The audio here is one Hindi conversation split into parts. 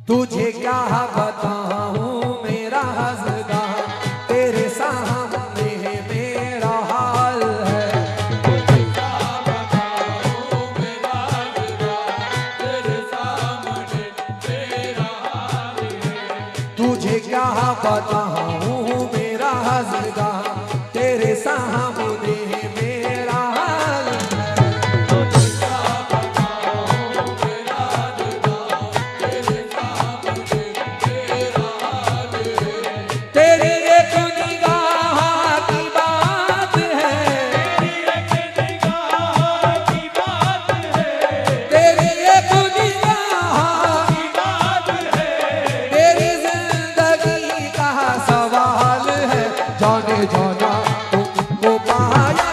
तुझे क्या बताऊं मेरा हसदा, तेरे सामने मेरा हाल है। तुझे क्या बताऊं मेरा हसदा, तेरे सामने मेरा हाल है। तुझे क्या बताऊं मेरा हसदा, तेरे सामने मेरा हाल है। तुझे क्या बताऊं मेरा हसदा, तेरे सामने मेरा हाल है। तेरी एक निगाह की बात है, तेरी एक निगाह की बात है, तेरी एक निगाह की बात है। तेरी जिंदगी का सवाल है। जाने जाना तुमको पाया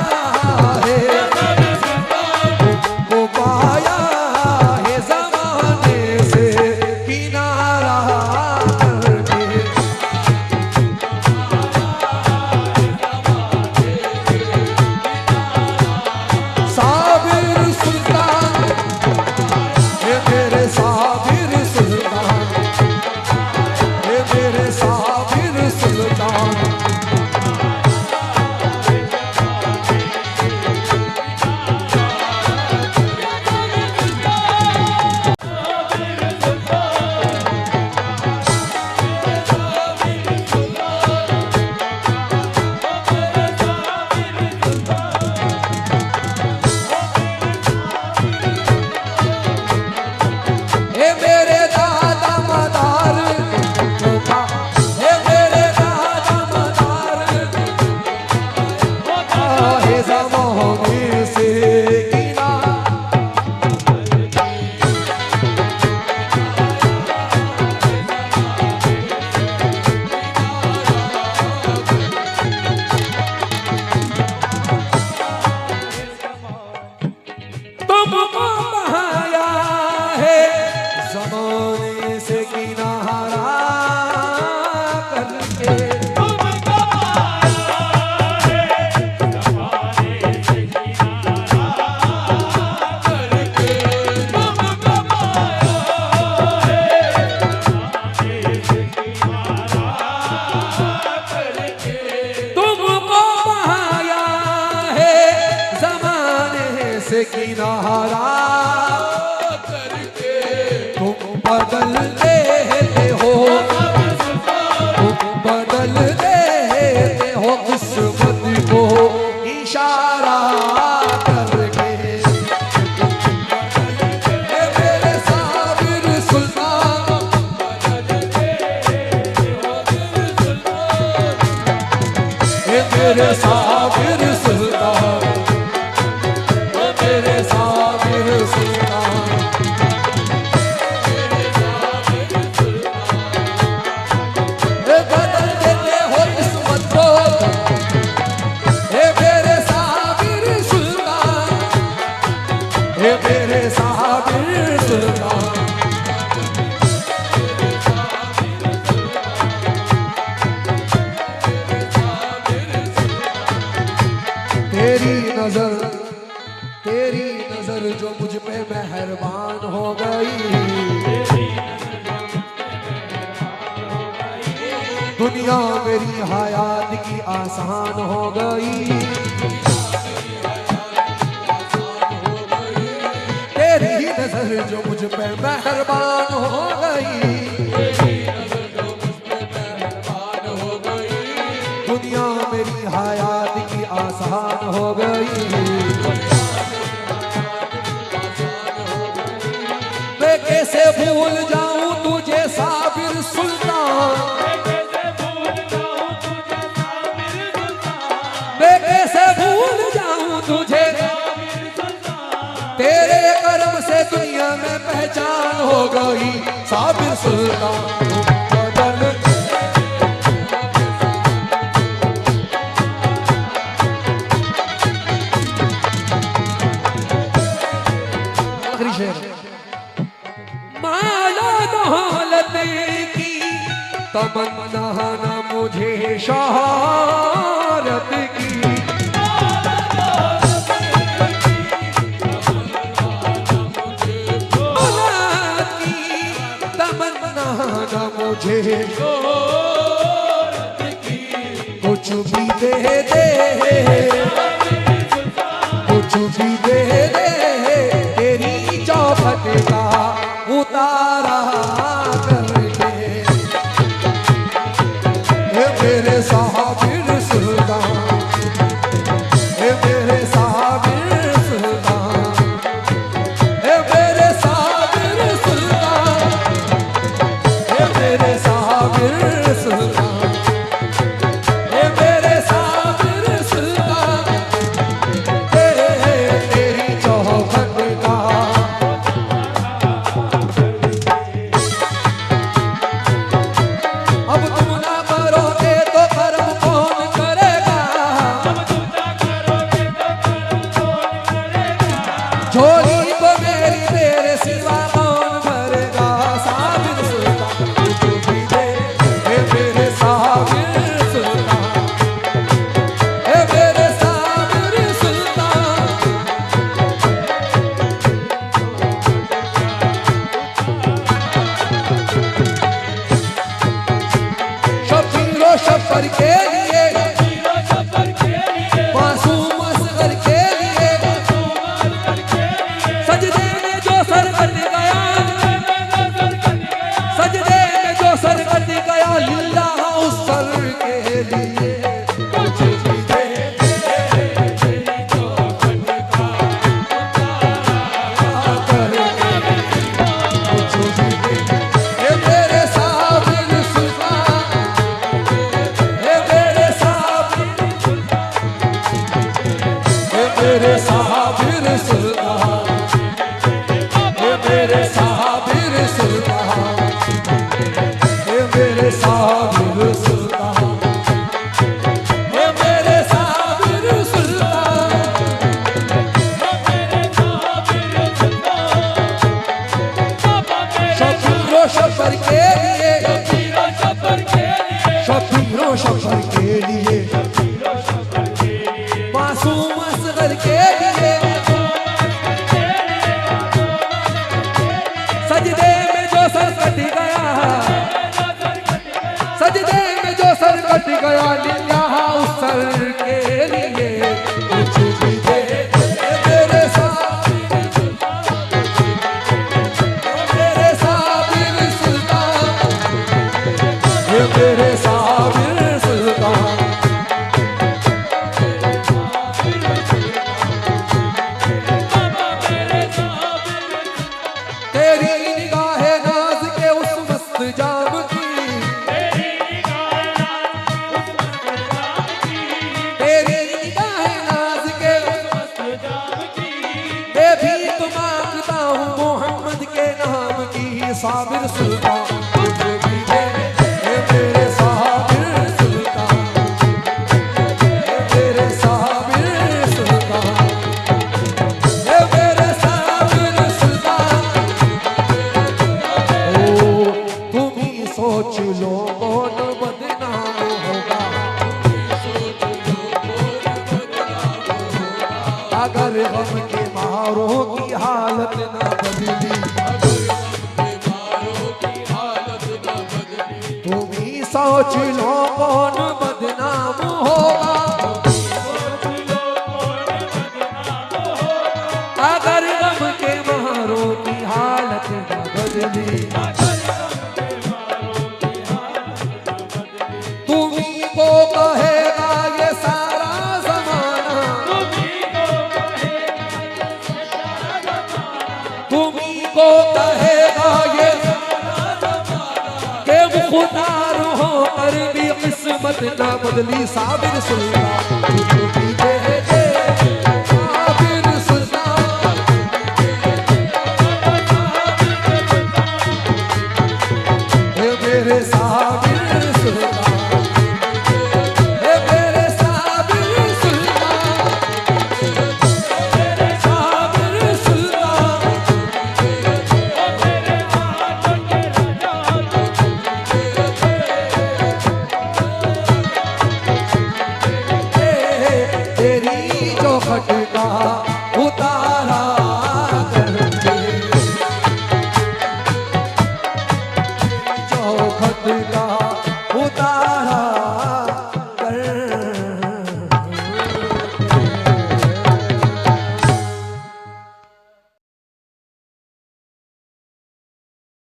है, तुमको पाया है ज़माने से किनारा करके। साबिर सुल्तान, ये मेरे साबिर सुल्तान, ये मेरे साबिर सुल्तान। हे मेरे दादा मदार होगा, हे मेरे दादा मदार हे ज़माने से गिला। तुमको बहाया है ज़माने से किनारा करके। तुमको पाया है ज़माने से किनारा करके। तुमको पाया है ज़माने से किनारा करके। तुमको बहाया है ज़माने से किनारा करके। तुम बदल देते हो, तुम बदल देते हो किस्मत को इशारा करके। हे मेरे साबिर सुल्तान, हे मेरे साबिर सुल्तान, हे मेरे साबिर सुल्तान। हे बदल देते हो किस्मत को, हे मेरे साबिर सुल्तान, हे मेरे साबिर सुल्तान। तेरी नजर जो मुझ पे मेहरबान हो गई, दुनिया मेरी हयात की आसान हो गई। तेरी नजर जो मुझ पे मेहरबान हो गई, दुनिया मेरी हयात की आसान हो गई। मैं कैसे भूल जाऊं तुझे साबिर सुल्तान, मैं कैसे भूल जाऊं तुझे। तेरे कर्म से दुनिया में पहचान हो गई। साबिर सुल्तान बदल आखिरी शेर। माला दौलत की तमन्ना न मुझे शोहरत की, दौलत की तमन्ना जाना मुझे शोहरत की कुछ भी दे दे, कुछ भी दे दे, तेरी चौखट का उतारा करके। हे मेरे साबिर सुल्तान, हे मेरे साबिर सुल्तान, हे मेरे साबिर सुल्तान, हे मेरे साबिर सुल्तान, हे मेरे साबिर सुल्तान, तेरी चौखट का। अब तुम ना करोगे तो कर्म कौन करेगा, अब तुम ना करोगे तो कर्म कौन करेगा झोली को मेरी तेरे सिवा कौन भरेगा। साबिर सुल्तान कुछ भी दे, हे मेरे साबिर सुल्तान, हे मेरे साबिर सुल्तान। शबीरो शफर के लिए, हीरो सफर के लिए मासूम असगर के लिए, सुमर के लिए सजदे में जो सर कट गया, नजर कट गया सजदे में जो सर कट गया, लिल्लाह उस सर के लिए कुछ भी दे। तेरी चौखट का कुछ भी दे, हे मेरे साबिर सुल्तान, हे मेरे साबिर, हे मेरे साबिर सुल्तान, हे मेरे साबिर सुल्तान, हे मेरे साबिर सुल्तान, हे मेरे साबिर सुल्तान। मेरे साबिर सुल्तान शबीरो शफर के लिए, हीरो सफर के लिए शबीरो शफर के लिए, हीरो सफर के लिए मासूम असगर के लिए, सजदे में जो सर कट गया, सजदे में जो सर कट गया, लिल्लाह उस सर के लिए कुछ भी दे। हे मेरे साबिर सुल्तान, हे मेरे साबिर सुल्तान, हे मेरे साबिर सुल्तान। तेरी निगाहे नाज के उस मस्त जाम की, तेरी निगाहे नाज के मैं भीख मांगता हूँ मोहम्मद के नाम की। साबिर सुल्तान कुछ भी दे, हे मेरे साबिर सुल्तान, हे मेरे साबिर सुल्तान, हे मेरे साबिर सुल्तान। ओ तुम ही सोच लो कौन बदनाम होगा, अगर गम के मारों की हालत ना बदली, तुम ही सोच लो कौन बदनाम होगा, अगर गम के मारों की हालत ना बदली। तुम्ही को कहेगा ये सारा जमाना, तुम्ही को कहेगा ये के खुदार हो कर भी किस्मत ना बदली। साबिर सुल्तान